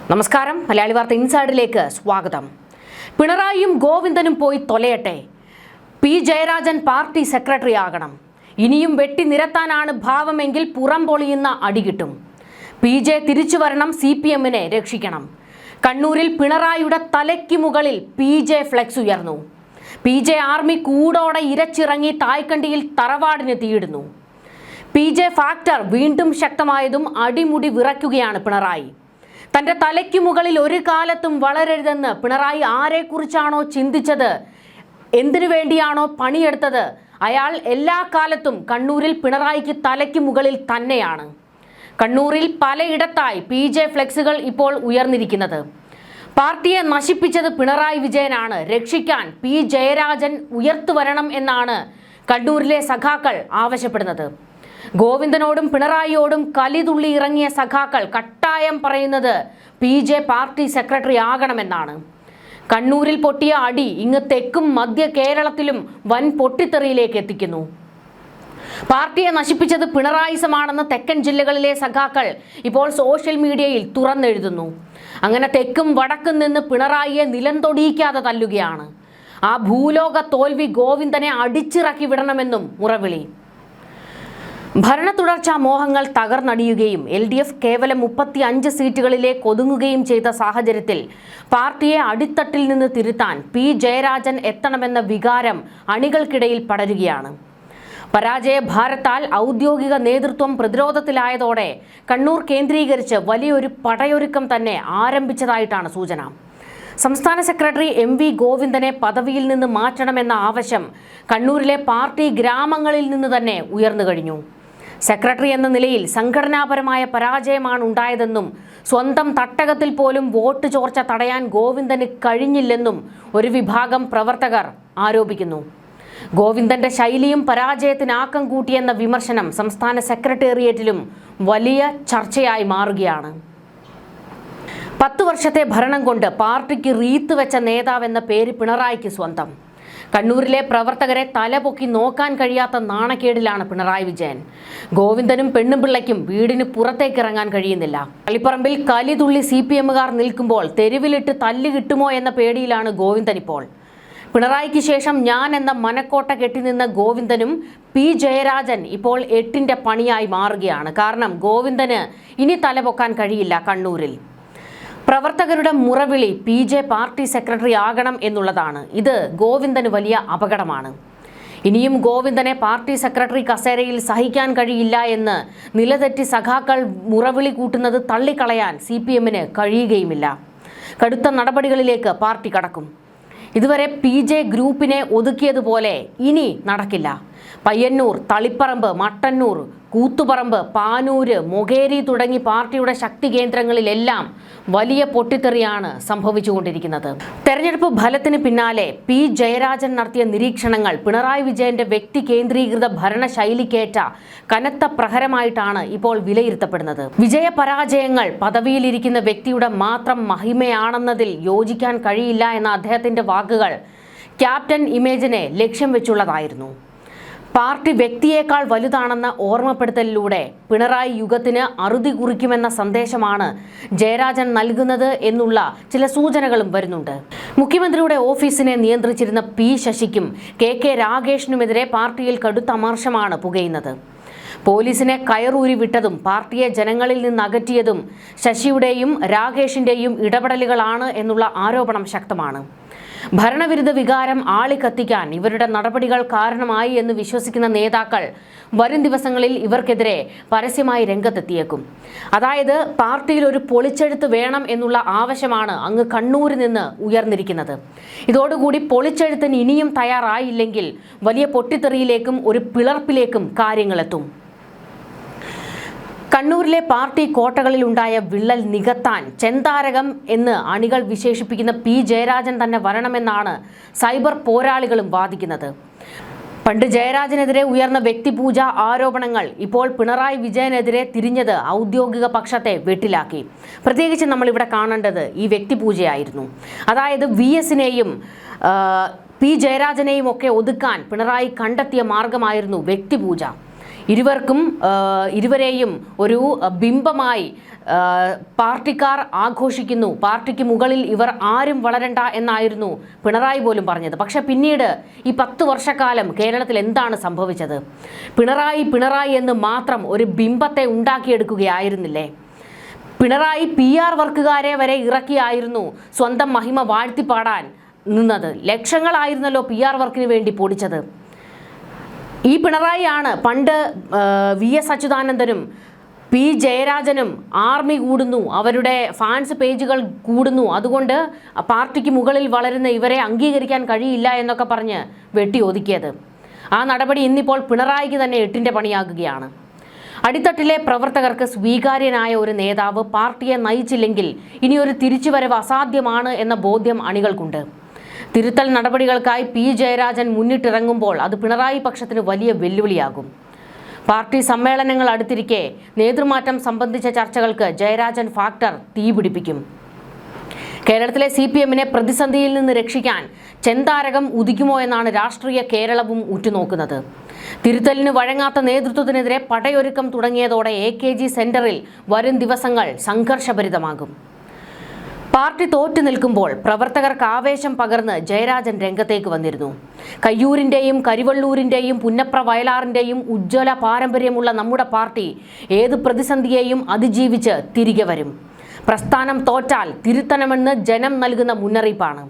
നമസ്കാരം, മലയാളി വാർത്ത ഇൻസൈഡിലേക്ക് സ്വാഗതം. പിണറായിയും ഗോവിന്ദനും പോയി തൊലയട്ടെ. പി ജയരാജൻ പാർട്ടി സെക്രട്ടറി ആകണം. ഇനിയും വെട്ടി നിരത്താനാണ് ഭാവമെങ്കിൽ പുറം പൊളിയുന്ന അടി കിട്ടും. പി ജെ തിരിച്ചു വരണം, CPM-നെ രക്ഷിക്കണം. കണ്ണൂരിൽ പിണറായിയുടെ തലയ്ക്ക് മുകളിൽ പി ജെ ഫ്ലെക്സ് ഉയർന്നു. പി ജെ ആർമി കൂടോടെ ഇരച്ചിറങ്ങി തായ്ക്കണ്ടിയിൽ തറവാടിന് തീയിടുന്നു. പി ജെ ഫാക്ടർ വീണ്ടും ശക്തമായതും അടിമുടി വിറയ്ക്കുകയാണ് പിണറായി. തന്റെ തലയ്ക്ക് മുകളിൽ ഒരു കാലത്തും വളരരുതെന്ന് പിണറായി ആരെക്കുറിച്ചാണോ ചിന്തിച്ചത്, എന്തിനു വേണ്ടിയാണോ പണിയെടുത്തത്, അയാൾ എല്ലാ കാലത്തും കണ്ണൂരിൽ പിണറായിക്ക് തലയ്ക്ക് മുകളിൽ തന്നെയാണ്. കണ്ണൂരിൽ പലയിടത്തായി പി ജെ ഫ്ലെക്സുകൾ ഇപ്പോൾ ഉയർന്നിരിക്കുന്നത്. പാർട്ടിയെ നശിപ്പിച്ചത് പിണറായി വിജയനാണ്, രക്ഷിക്കാൻ പി ജയരാജൻ ഉയർത്തുവരണം എന്നാണ് കണ്ണൂരിലെ സഖാക്കൾ ആവശ്യപ്പെടുന്നത്. ഗോവിന്ദനോടും പിണറായിയോടും കലിതുള്ളി ഇറങ്ങിയ സഖാക്കൾ കട്ടായം പറയുന്നത് പി ജെ പാർട്ടി സെക്രട്ടറി ആകണമെന്നാണ്. കണ്ണൂരിൽ പൊട്ടിയ അടി ഇങ്ങ് തെക്കും മധ്യ കേരളത്തിലും വൻ പൊട്ടിത്തെറിയിലേക്ക് എത്തിക്കുന്നു. പാർട്ടിയെ നശിപ്പിച്ചത് പിണറായിസമാണെന്ന് തെക്കൻ ജില്ലകളിലെ സഖാക്കൾ ഇപ്പോൾ സോഷ്യൽ മീഡിയയിൽ തുറന്നെഴുതുന്നു. അങ്ങനെ തെക്കും വടക്കും നിന്ന് പിണറായിയെ നിലംതൊടിയിക്കാതെ തല്ലുകയാണ്. ആ ഭൂലോക തോൽവി ഗോവിന്ദനെ അടിച്ചിറക്കി വിടണമെന്നും മുറവിളി. ഭരണ തുടർച്ചാ മോഹങ്ങൾ തകർന്നടിയുകയും LDF കേവലം 35 സീറ്റുകളിലേക്ക് ഒതുങ്ങുകയും ചെയ്ത സാഹചര്യത്തിൽ പാർട്ടിയെ അടിത്തട്ടിൽ നിന്ന് തിരുത്താൻ പി ജയരാജൻ എത്തണമെന്ന വികാരം അണികൾക്കിടയിൽ പടരുകയാണ്. പരാജയ ഭാരത്താൽ ഔദ്യോഗിക നേതൃത്വം പ്രതിരോധത്തിലായതോടെ കണ്ണൂർ കേന്ദ്രീകരിച്ച് വലിയൊരു പടയൊരുക്കം തന്നെ ആരംഭിച്ചതായിട്ടാണ് സൂചന. സംസ്ഥാന സെക്രട്ടറി MV ഗോവിന്ദനെ പദവിയിൽ നിന്ന് മാറ്റണമെന്ന ആവശ്യം കണ്ണൂരിലെ പാർട്ടി ഗ്രാമങ്ങളിൽ നിന്ന് തന്നെ ഉയർന്നു കഴിഞ്ഞു. സെക്രട്ടറി എന്ന നിലയിൽ സംഘടനാപരമായ പരാജയമാണ് ഉണ്ടായതെന്നും സ്വന്തം തട്ടകത്തിൽ പോലും വോട്ട് ചോർച്ച തടയാൻ ഗോവിന്ദന് കഴിഞ്ഞില്ലെന്നും ഒരു വിഭാഗം പ്രവർത്തകർ ആരോപിക്കുന്നു. ഗോവിന്ദന്റെ ശൈലിയും പരാജയത്തിനാക്കം കൂട്ടിയെന്ന വിമർശനം സംസ്ഥാന സെക്രട്ടേറിയറ്റിലും വലിയ ചർച്ചയായി മാറുകയാണ്. 10 വർഷത്തെ ഭരണം കൊണ്ട് പാർട്ടിക്ക് റീത്ത് വെച്ച നേതാവെന്ന പേര് പിണറായിക്ക് സ്വന്തം. കണ്ണൂരിലെ പ്രവർത്തകരെ തലപൊക്കി നോക്കാൻ കഴിയാത്ത നാണക്കേടിലാണ് പിണറായി വിജയൻ. ഗോവിന്ദനും പെണ്ണുപിള്ളയ്ക്കും വീടിന് പുറത്തേക്കിറങ്ങാൻ കഴിയുന്നില്ല. കളിപ്പറമ്പിൽ കലിതുള്ളി CPM-കാർ നിൽക്കുമ്പോൾ തെരുവിലിട്ട് തല്ല് കിട്ടുമോ എന്ന പേടിയിലാണ് ഗോവിന്ദൻ ഇപ്പോൾ. പിണറായിക്ക് ശേഷം ഞാൻ എന്ന മനക്കോട്ട കെട്ടിനിന്ന ഗോവിന്ദനും പി ജയരാജൻ ഇപ്പോൾ 8ന്റെ പണിയായി മാറുകയാണ്. കാരണം ഗോവിന്ദന് ഇനി തലപൊക്കാൻ കഴിയില്ല. കണ്ണൂരിൽ പ്രവർത്തകരുടെ മുറവിളി പി ജെ പാർട്ടി സെക്രട്ടറി ആകണം എന്നുള്ളതാണ്. ഇത് ഗോവിന്ദന് വലിയ അപകടമാണ്. ഇനിയും ഗോവിന്ദനെ പാർട്ടി സെക്രട്ടറി കസേരയിൽ സഹിക്കാൻ കഴിയില്ല എന്ന് നിലതെറ്റി സഖാക്കൾ മുറവിളി കൂട്ടുന്നത് തള്ളിക്കളയാൻ CPM-ന് കഴിയുകയുമില്ല. കടുത്ത നടപടികളിലേക്ക് പാർട്ടി കടക്കും. ഇതുവരെ പി ജെ ഗ്രൂപ്പിനെ ഒതുക്കിയതുപോലെ ഇനി നടക്കില്ല. പയ്യന്നൂർ, തളിപ്പറമ്പ്, മട്ടന്നൂർ, കൂത്തുപറമ്പ്, പാനൂര്, മൊകേരി തുടങ്ങി പാർട്ടിയുടെ ശക്തി കേന്ദ്രങ്ങളിലെല്ലാം വലിയ പൊട്ടിത്തെറിയാണ് സംഭവിച്ചുകൊണ്ടിരിക്കുന്നത്. തെരഞ്ഞെടുപ്പ് ഫലത്തിന് പിന്നാലെ പി ജയരാജൻ നടത്തിയ നിരീക്ഷണങ്ങൾ പിണറായി വിജയന്റെ വ്യക്തി കേന്ദ്രീകൃത ഭരണശൈലിക്കേറ്റ കനത്ത പ്രഹരമായിട്ടാണ് ഇപ്പോൾ വിലയിരുത്തപ്പെടുന്നത്. വിജയപരാജയങ്ങൾ പദവിയിലിരിക്കുന്ന വ്യക്തിയുടെ മാത്രം മഹിമയാണെന്നതിൽ യോജിക്കാൻ കഴിയില്ല എന്ന അദ്ദേഹത്തിന്റെ വാക്കുകൾ ക്യാപ്റ്റൻ ഇമേജിനെ ലക്ഷ്യം വെച്ചുള്ളതായിരുന്നു. പാർട്ടി വ്യക്തിയേക്കാൾ വലുതാണെന്ന ഓർമ്മപ്പെടുത്തലിലൂടെ പിണറായി യുഗത്തിന് അറുതി കുറിക്കുമെന്ന സന്ദേശമാണ് ജയരാജൻ നൽകുന്നത് എന്നുള്ള ചില സൂചനകളും വരുന്നുണ്ട്. മുഖ്യമന്ത്രിയുടെ ഓഫീസിനെ നിയന്ത്രിച്ചിരുന്ന P ശശിക്കും KK രാഗേഷിനുമെതിരെ പാർട്ടിയിൽ കടുത്ത അമർഷമാണ് പുകയുന്നത്. പോലീസിനെ കയറൂരി വിട്ടതും പാർട്ടിയെ ജനങ്ങളിൽ നിന്ന് അകറ്റിയതും ശശിയുടെയും രാഗേഷിന്റെയും ഇടപെടലുകളാണ് എന്നുള്ള ആരോപണം ശക്തമാണ്. ഭരണവിരുദ്ധ വികാരം ആളിക്കത്തിക്കാൻ ഇവരുടെ നടപടികൾ കാരണമായി എന്ന് വിശ്വസിക്കുന്ന നേതാക്കൾ വരും ദിവസങ്ങളിൽ ഇവർക്കെതിരെ പരസ്യമായി രംഗത്തെത്തിയേക്കും. അതായത് പാർട്ടിയിൽ ഒരു പൊളിച്ചെഴുത്ത് വേണം എന്നുള്ള ആവശ്യമാണ് അങ്ങ് കണ്ണൂരിൽ നിന്ന് ഉയർന്നിരിക്കുന്നത്. ഇതോടുകൂടി പൊളിച്ചെഴുത്തിന് ഇനിയും തയ്യാറായില്ലെങ്കിൽ വലിയ പൊട്ടിത്തെറിയിലേക്കും ഒരു പിളർപ്പിലേക്കും കാര്യങ്ങളെത്തും. കണ്ണൂരിലെ പാർട്ടി കോട്ടകളിൽ ഉണ്ടായ വിള്ളൽ നികത്താൻ ചെന്താരകം എന്ന് അണികൾ വിശേഷിപ്പിക്കുന്ന പി ജയരാജൻ തന്നെ വരണമെന്നാണ് സൈബർ പോരാളികളും വാദിക്കുന്നത്. പണ്ട് ജയരാജനെതിരെ ഉയർന്ന വ്യക്തിപൂജ ആരോപണങ്ങൾ ഇപ്പോൾ പിണറായി വിജയനെതിരെ തിരിഞ്ഞത് ഔദ്യോഗിക പക്ഷത്തെ വെട്ടിലാക്കി. പ്രത്യേകിച്ച് നമ്മളിവിടെ കാണേണ്ടത് ഈ വ്യക്തിപൂജയായിരുന്നു. അതായത് VS-നെയും പി ജയരാജനെയും ഒക്കെ ഒതുക്കാൻ പിണറായി കണ്ടെത്തിയ മാർഗമായിരുന്നു വ്യക്തിപൂജ. ഇരുവരെയും ഒരു ബിംബമായി പാർട്ടിക്കാർ ആഘോഷിക്കുന്നു. പാർട്ടിക്ക് മുകളിൽ ഇവർ ആരും വളരണ്ട എന്നായിരുന്നു പിണറായി പോലും പറഞ്ഞത്. പക്ഷെ പിന്നീട് ഈ 10 വർഷക്കാലം കേരളത്തിൽ എന്താണ് സംഭവിച്ചത്? പിണറായി എന്ന് മാത്രം ഒരു ബിംബത്തെ ഉണ്ടാക്കിയെടുക്കുകയായിരുന്നില്ലേ? പിണറായി PR വർക്കുകാരെ വരെ ഇറക്കിയായിരുന്നു സ്വന്തം മഹിമ വാഴ്ത്തിപ്പാടാൻ നിന്നത്. ലക്ഷങ്ങളായിരുന്നല്ലോ PR വർക്കിന് വേണ്ടി പൊടിച്ചത്. ഈ പിണറായിയാണ് പണ്ട് VS അച്യുതാനന്ദനും P ജയരാജനും ആർമി കൂടുന്നു, അവരുടെ ഫാൻസ് പേജുകൾ കൂടുന്നു, അതുകൊണ്ട് പാർട്ടിക്ക് മുകളിൽ വളരുന്ന ഇവരെ അംഗീകരിക്കാൻ കഴിയില്ല എന്നൊക്കെ പറഞ്ഞ് വെട്ടി ഒതുക്കിയത്. ആ നടപടി ഇന്നിപ്പോൾ പിണറായിക്ക് തന്നെ 8ന്റെ പണിയാകുകയാണ്. അടിത്തട്ടിലെ പ്രവർത്തകർക്ക് സ്വീകാര്യനായ ഒരു നേതാവ് പാർട്ടിയെ നയിച്ചില്ലെങ്കിൽ ഇനിയൊരു തിരിച്ചുവരവ് അസാധ്യമാണ് എന്ന ബോധ്യം അണികൾക്കുണ്ട്. തിരുത്തൽ നടപടികൾക്കായി P ജയരാജൻ മുന്നിട്ടിറങ്ങുമ്പോൾ അത് പിണറായി പക്ഷത്തിന് വലിയ വെല്ലുവിളിയാകും. പാർട്ടി സമ്മേളനങ്ങൾ അടുത്തിരിക്കെ നേതൃമാറ്റം സംബന്ധിച്ച ചർച്ചകൾക്ക് ജയരാജൻ ഫാക്ടർ തീപിടിപ്പിക്കും. കേരളത്തിലെ CPM-നെ പ്രതിസന്ധിയിൽ നിന്ന് രക്ഷിക്കാൻ ചെന്താരകം ഉദിക്കുമോ എന്നാണ് രാഷ്ട്രീയ കേരളവും ഉറ്റുനോക്കുന്നത്. തിരുത്തലിന് വഴങ്ങാത്ത നേതൃത്വത്തിനെതിരെ പടയൊരുക്കം തുടങ്ങിയതോടെ AKG സെന്ററിൽ വരും ദിവസങ്ങൾ സംഘർഷഭരിതമാകും. പാർട്ടി തോറ്റു നിൽക്കുമ്പോൾ പ്രവർത്തകർക്ക് ആവേശം പകർന്ന് ജയരാജൻ രംഗത്തേക്ക് വന്നിരുന്നു. കയ്യൂരിൻ്റെയും കരിവള്ളൂരിൻ്റെയും പുന്നപ്ര വയലാറിൻ്റെയും ഉജ്ജ്വല പാരമ്പര്യമുള്ള നമ്മുടെ പാർട്ടി ഏത് പ്രതിസന്ധിയെയും അതിജീവിച്ച് തിരികെ വരും. പ്രസ്ഥാനം തോറ്റാൽ തിരുത്തണമെന്ന് ജനം നൽകുന്ന മുന്നറിയിപ്പാണ്.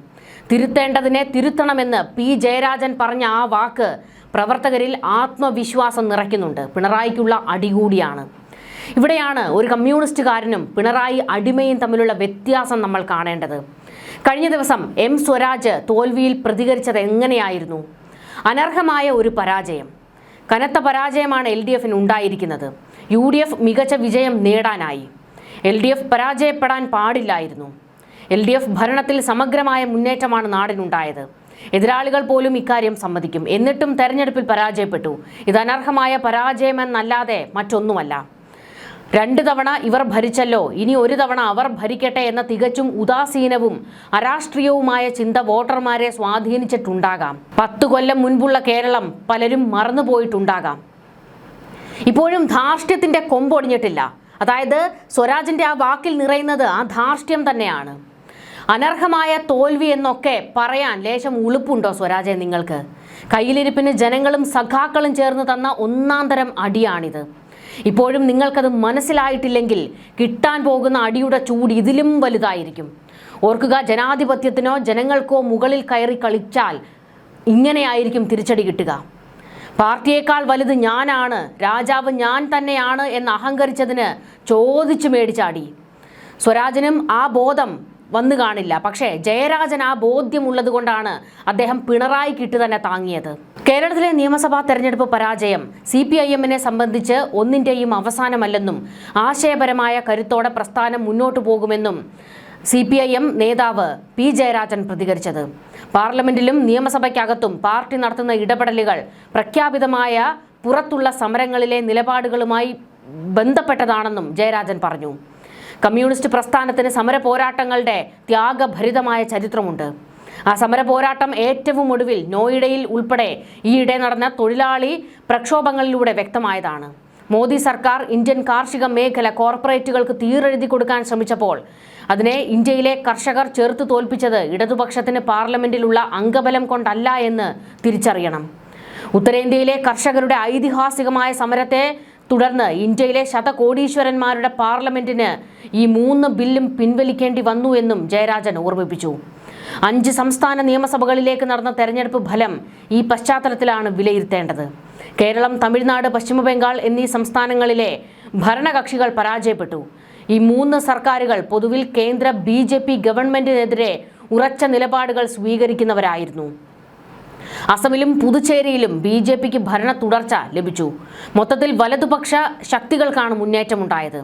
തിരുത്തേണ്ടതിനെ തിരുത്തണമെന്ന് P ജയരാജൻ പറഞ്ഞ ആ വാക്ക് പ്രവർത്തകരിൽ ആത്മവിശ്വാസം നിറയ്ക്കുന്നുണ്ട്. പിണറായിക്കുള്ള അടികൂടിയാണ്. ഇവിടെയാണ് ഒരു കമ്മ്യൂണിസ്റ്റുകാരനും പിണറായി അടിമയും തമ്മിലുള്ള വ്യത്യാസം നമ്മൾ കാണേണ്ടത്. കഴിഞ്ഞ ദിവസം M സ്വരാജ് തോൽവിയിൽ പ്രതികരിച്ചത് എങ്ങനെയായിരുന്നു? അനർഹമായ ഒരു പരാജയം, കനത്ത പരാജയമാണ് LDF-ന് ഉണ്ടായിരിക്കുന്നത്. UDF മികച്ച വിജയം നേടാനായി. LDF പരാജയപ്പെടാൻ പാടില്ലായിരുന്നു. LDF ഭരണത്തിൽ സമഗ്രമായ മുന്നേറ്റമാണ് നാടിനുണ്ടായത്. എതിരാളികൾ പോലും ഇക്കാര്യം സമ്മതിക്കും. എന്നിട്ടും തെരഞ്ഞെടുപ്പിൽ പരാജയപ്പെട്ടു. ഇത് അനർഹമായ പരാജയമെന്നല്ലാതെ മറ്റൊന്നുമല്ല. 2 തവണ ഇവർ ഭരിച്ചല്ലോ, ഇനി ഒരു തവണ അവർ ഭരിക്കട്ടെ എന്ന തികച്ചും ഉദാസീനവും അരാഷ്ട്രീയവുമായ ചിന്ത വോട്ടർമാരെ സ്വാധീനിച്ചിട്ടുണ്ടാകാം. 10 കൊല്ലം മുൻപുള്ള കേരളം പലരും മറന്നുപോയിട്ടുണ്ടാകാം. ഇപ്പോഴും ധാർഷ്ട്യത്തിന്റെ കൊമ്പൊടിഞ്ഞിട്ടില്ല. അതായത് സ്വരാജിന്റെ ആ വാക്കിൽ നിറയുന്നത് ആ ധാർഷ്ട്യം തന്നെയാണ്. അനർഹമായ തോൽവി എന്നൊക്കെ പറയാൻ ലേശം ഉളുപ്പുണ്ടോ സ്വരാജെ നിങ്ങൾക്ക്? കയ്യിലിരിപ്പിന് ജനങ്ങളും സഖാക്കളും ചേർന്ന് തന്ന ഒന്നാം തരം അടിയാണിത്. ഇപ്പോഴും നിങ്ങൾക്കത് മനസ്സിലായിട്ടില്ലെങ്കിൽ കിട്ടാൻ പോകുന്ന അടിയുടെ ചൂട് ഇതിലും വലുതായിരിക്കും. ഓർക്കുക, ജനാധിപത്യത്തിനോ ജനങ്ങൾക്കോ മുകളിൽ കയറി കളിച്ചാൽ ഇങ്ങനെയായിരിക്കും തിരിച്ചടി കിട്ടുക. പാർട്ടിയേക്കാൾ വലുത് ഞാനാണ്, രാജാവ് ഞാൻ തന്നെയാണ് എന്ന് അഹങ്കരിച്ചതിന് ചോദിച്ചു മേടിച്ചാടി. സ്വരാജിനും ആ ബോധം വന്നു കാണില്ല. പക്ഷേ ജയരാജൻ ആ ബോധ്യമുള്ളത് കൊണ്ടാണ് അദ്ദേഹം പിണറായിക്കിട്ട് തന്നെ താങ്ങിയത്. കേരളത്തിലെ നിയമസഭാ തെരഞ്ഞെടുപ്പ് പരാജയം CPIM-നെ സംബന്ധിച്ച് ഒന്നിൻ്റെയും അവസാനമല്ലെന്നും ആശയപരമായ കരുത്തോടെ പ്രസ്ഥാനം മുന്നോട്ടു പോകുമെന്നും CPIM നേതാവ് P ജയരാജൻ പ്രതികരിച്ചത്. പാർലമെന്റിലും നിയമസഭയ്ക്കകത്തും പാർട്ടി നടത്തുന്ന ഇടപെടലുകൾ പ്രഖ്യാപിതമായ പുറത്തുള്ള സമരങ്ങളിലെ നിലപാടുകളുമായി ബന്ധപ്പെട്ടതാണെന്നും ജയരാജൻ പറഞ്ഞു. കമ്മ്യൂണിസ്റ്റ് പ്രസ്ഥാനത്തിന് സമര പോരാട്ടങ്ങളുടെ ത്യാഗഭരിതമായ ചരിത്രമുണ്ട്. ആ സമര പോരാട്ടം ഏറ്റവും ഒടുവിൽ നോയിഡയിൽ ഉൾപ്പെടെ ഈയിടെ നടന്ന തൊഴിലാളി പ്രക്ഷോഭങ്ങളിലൂടെ വ്യക്തമായതാണ്. മോദി സർക്കാർ ഇന്ത്യൻ കാർഷിക മേഖല കോർപ്പറേറ്റുകൾക്ക് തീരെഴുതി കൊടുക്കാൻ ശ്രമിച്ചപ്പോൾ അതിനെ ഇന്ത്യയിലെ കർഷകർ ചെറുത്തു തോൽപ്പിച്ചത് ഇടതുപക്ഷത്തിന് പാർലമെന്റിലുള്ള അംഗബലം കൊണ്ടല്ല എന്ന് തിരിച്ചറിയണം. ഉത്തരേന്ത്യയിലെ കർഷകരുടെ ഐതിഹാസികമായ സമരത്തെ തുടർന്ന് ഇന്ത്യയിലെ ശതകോടീശ്വരന്മാരുടെ പാർലമെന്റിന് ഈ 3 ബില്ലും പിൻവലിക്കേണ്ടി വന്നു എന്നും ജയരാജൻ ഓർമ്മിപ്പിച്ചു. 5 സംസ്ഥാന നിയമസഭകളിലേക്ക് നടന്ന തെരഞ്ഞെടുപ്പ് ഫലം ഈ പശ്ചാത്തലത്തിലാണ് വിലയിരുത്തേണ്ടത്. കേരളം, തമിഴ്നാട്, പശ്ചിമ ബംഗാൾ എന്നീ സംസ്ഥാനങ്ങളിലെ ഭരണകക്ഷികൾ പരാജയപ്പെട്ടു. ഈ 3 സർക്കാരുകൾ പൊതുവിൽ കേന്ദ്ര BJP ഗവൺമെന്റിനെതിരെ ഉറച്ച നിലപാടുകൾ സ്വീകരിക്കുന്നവരായിരുന്നു. അസമിലും പുതുച്ചേരിയിലും BJPക്ക് ഭരണ തുടർച്ച ലഭിച്ചു. മൊത്തത്തിൽ വലതുപക്ഷ ശക്തികൾക്കാണ് മുന്നേറ്റമുണ്ടായത്.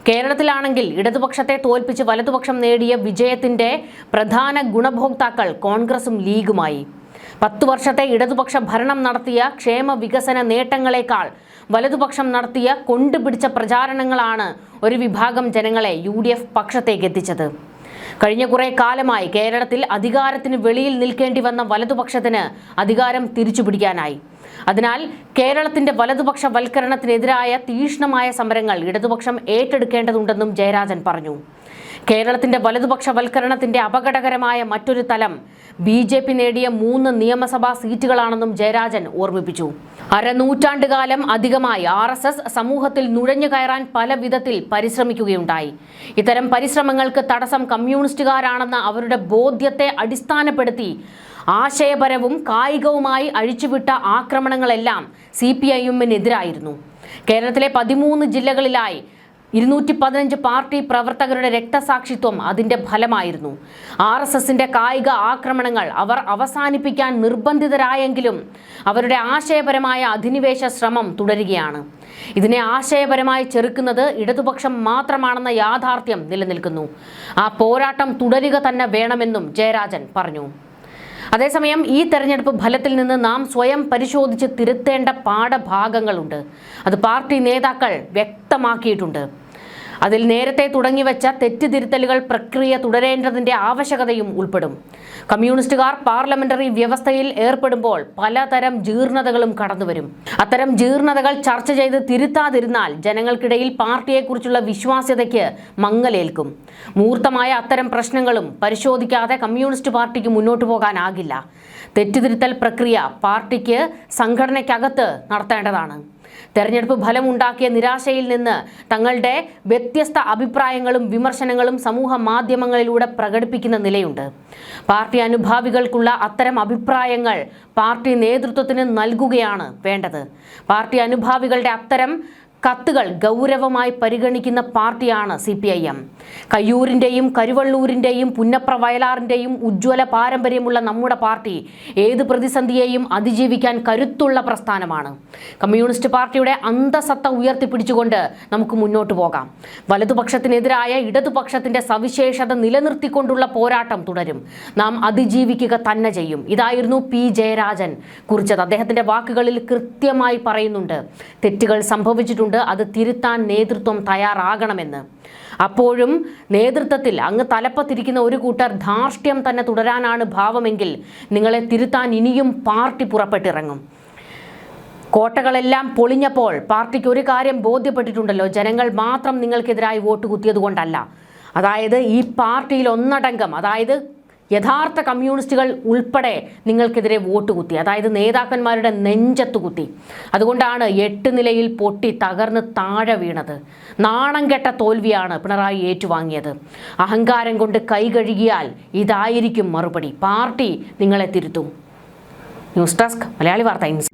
കേരളത്തിലാണെങ്കിൽ ഇടതുപക്ഷത്തെ തോൽപ്പിച്ച് വലതുപക്ഷം നേടിയ വിജയത്തിന്റെ പ്രധാന ഗുണഭോക്താക്കൾ കോൺഗ്രസും ലീഗുമായി. 10 വർഷത്തെ ഇടതുപക്ഷ ഭരണം നടത്തിയ ക്ഷേമ വികസന നേട്ടങ്ങളെക്കാൾ വലതുപക്ഷം നടത്തിയ കൊണ്ടുപിടിച്ച പ്രചാരണങ്ങളാണ് ഒരു വിഭാഗം ജനങ്ങളെ UDF പക്ഷത്തേക്ക് എത്തിച്ചത്. കഴിഞ്ഞ കുറെ കാലമായി കേരളത്തിൽ അധികാരത്തിന് വെളിയിൽ നിൽക്കേണ്ടി വന്ന വലതുപക്ഷത്തിന് അധികാരം തിരിച്ചുപിടിക്കാനായി. അതിനാൽ കേരളത്തിന്റെ വലതുപക്ഷവൽക്കരണത്തിനെതിരായ തീക്ഷ്ണമായ സമരങ്ങൾ ഇടതുപക്ഷം ഏറ്റെടുക്കേണ്ടതുണ്ടെന്നും ജയരാജൻ പറഞ്ഞു. കേരളത്തിന്റെ വലതുപക്ഷവൽക്കരണത്തിന്റെ അപകടകരമായ മറ്റൊരു തലം BJP നേടിയ 3 നിയമസഭാ സീറ്റുകളാണെന്നും ജയരാജൻ ഓർമ്മിപ്പിച്ചു. അരനൂറ്റാണ്ടുകാലം അധികമായി RSS സമൂഹത്തിൽ നുഴഞ്ഞു കയറാൻ പല വിധത്തിൽ പരിശ്രമിക്കുകയുണ്ടായി. ഇത്തരം പരിശ്രമങ്ങൾക്ക് തടസ്സം കമ്മ്യൂണിസ്റ്റുകാരാണെന്ന അവരുടെ ബോധ്യത്തെ അടിസ്ഥാനപ്പെടുത്തി ആശയപരവും കായികവുമായി അഴിച്ചുവിട്ട ആക്രമണങ്ങളെല്ലാം CPIM-നെതിരായിരുന്നു. കേരളത്തിലെ 13 ജില്ലകളിലായി 215 പാർട്ടി പ്രവർത്തകരുടെ രക്തസാക്ഷിത്വം അതിന്റെ ഫലമായിരുന്നു. RSSന്റെ കായിക ആക്രമണങ്ങൾ അവർ അവസാനിപ്പിക്കാൻ നിർബന്ധിതരായെങ്കിലും അവരുടെ ആശയപരമായ അധിനിവേശ ശ്രമം തുടരുകയാണ്. ഇതിനെ ആശയപരമായി ചെറുക്കുന്നത് ഇടതുപക്ഷം മാത്രമാണെന്ന യാഥാർത്ഥ്യം നിലനിൽക്കുന്നു. ആ പോരാട്ടം തുടരുക തന്നെ വേണമെന്നും ജയരാജൻ പറഞ്ഞു. അതേസമയം ഈ തെരഞ്ഞെടുപ്പ് ഫലത്തിൽ നിന്ന് നാം സ്വയം പരിശോധിച്ച് തിരുത്തേണ്ട പാഠഭാഗങ്ങളുണ്ട്. അത് പാർട്ടി നേതാക്കൾ വ്യക്തമാക്കിയിട്ടുണ്ട്. അതിൽ നേരത്തെ തുടങ്ങിവെച്ച തെറ്റുതിരുത്തലുകൾ പ്രക്രിയ തുടരേണ്ടതിന്റെ ആവശ്യകതയും ഉൾപ്പെടും. കമ്മ്യൂണിസ്റ്റുകാർ പാർലമെന്ററി വ്യവസ്ഥയിൽ ഏർപ്പെടുമ്പോൾ പലതരം ജീർണതകളും കടന്നുവരും. അത്തരം ജീർണതകൾ ചർച്ച ചെയ്ത് തിരുത്താതിരുന്നാൽ ജനങ്ങൾക്കിടയിൽ പാർട്ടിയെക്കുറിച്ചുള്ള വിശ്വാസ്യതയ്ക്ക് മങ്ങലേൽക്കും. മൂർത്തമായ അത്തരം പ്രശ്നങ്ങളും പരിശോധിക്കാതെ കമ്മ്യൂണിസ്റ്റ് പാർട്ടിക്ക് മുന്നോട്ട് പോകാനാകില്ല. തെറ്റുതിരുത്തൽ പ്രക്രിയ പാർട്ടിക്ക് സംഘടനയ്ക്കകത്ത് നടത്തേണ്ടതാണ്. തെരഞ്ഞെടുപ്പ് ഫലമുണ്ടാക്കിയ നിരാശയിൽ നിന്ന് തങ്ങളുടെ വ്യത്യസ്ത അഭിപ്രായങ്ങളും വിമർശനങ്ങളും സമൂഹ മാധ്യമങ്ങളിലൂടെ പ്രകടിപ്പിക്കുന്ന നിലയുണ്ട്. പാർട്ടി അനുഭാവികൾക്കുള്ള അത്തരം അഭിപ്രായങ്ങൾ പാർട്ടി നേതൃത്വത്തിന് നൽകുകയാണ് വേണ്ടത്. പാർട്ടി അനുഭാവികളുടെ അത്തരം കത്തുകൾ ഗൗരവമായി പരിഗണിക്കുന്ന പാർട്ടിയാണ് CPIM. കയ്യൂരിൻ്റെയും കരുവള്ളൂരിൻ്റെയും പുന്നപ്ര വയലാറിൻ്റെയും ഉജ്ജ്വല പാരമ്പര്യമുള്ള നമ്മുടെ പാർട്ടി ഏത് പ്രതിസന്ധിയെയും അതിജീവിക്കാൻ കരുത്തുള്ള പ്രസ്ഥാനമാണ്. കമ്മ്യൂണിസ്റ്റ് പാർട്ടിയുടെ അന്തസത്ത ഉയർത്തിപ്പിടിച്ചുകൊണ്ട് നമുക്ക് മുന്നോട്ട് പോകാം. വലതുപക്ഷത്തിനെതിരായ ഇടതുപക്ഷത്തിന്റെ സവിശേഷത നിലനിർത്തിക്കൊണ്ടുള്ള പോരാട്ടം തുടരും. നാം അതിജീവിക്കുക തന്നെ ചെയ്യും. ഇതായിരുന്നു P. ജയരാജൻ കുറിച്ചത്. അദ്ദേഹത്തിന്റെ വാക്കുകളിൽ കൃത്യമായി പറയുന്നുണ്ട്, തെറ്റുകൾ സംഭവിച്ചിട്ടുണ്ട്, അത് തിരുത്താൻ നേതൃത്വം തയ്യാറാകണമെന്ന്. അപ്പോഴും നേതൃത്വത്തിൽ അങ്ങ് തലപ്പത്തിരിക്കുന്ന ഒരു കൂട്ടർ ധാർഷ്ട്യം തന്നെ തുടരാനാണ് ഭാവമെങ്കിൽ നിങ്ങളെ തിരുത്താൻ ഇനിയും പാർട്ടി പുറപ്പെട്ടിറങ്ങും. കോട്ടകളെല്ലാം പൊളിഞ്ഞപ്പോൾ പാർട്ടിക്ക് ഒരു കാര്യം ബോധ്യപ്പെട്ടിട്ടുണ്ടല്ലോ, ജനങ്ങൾ മാത്രം നിങ്ങൾക്കെതിരായി വോട്ട് കുത്തിയതുകൊണ്ടല്ല. അതായത് ഈ പാർട്ടിയിൽ ഒന്നടങ്കം, അതായത് യഥാർത്ഥ കമ്മ്യൂണിസ്റ്റുകൾ ഉൾപ്പെടെ നിങ്ങൾക്കെതിരെ വോട്ട് കുത്തി, അതായത് നേതാക്കന്മാരുടെ നെഞ്ചത്ത് കുത്തി. അതുകൊണ്ടാണ് 8 നിലയിൽ പൊട്ടി തകർന്ന് താഴെ വീണത്. നാണം കെട്ട തോൽവിയാണ് പിണറായി ഏറ്റുവാങ്ങിയത്. അഹങ്കാരം കൊണ്ട് കൈ കഴുകിയാൽ ഇതായിരിക്കും മറുപടി. പാർട്ടി നിങ്ങളെ തിരുത്തും. ന്യൂസ് ഡെസ്ക് മലയാളി വാർത്ത.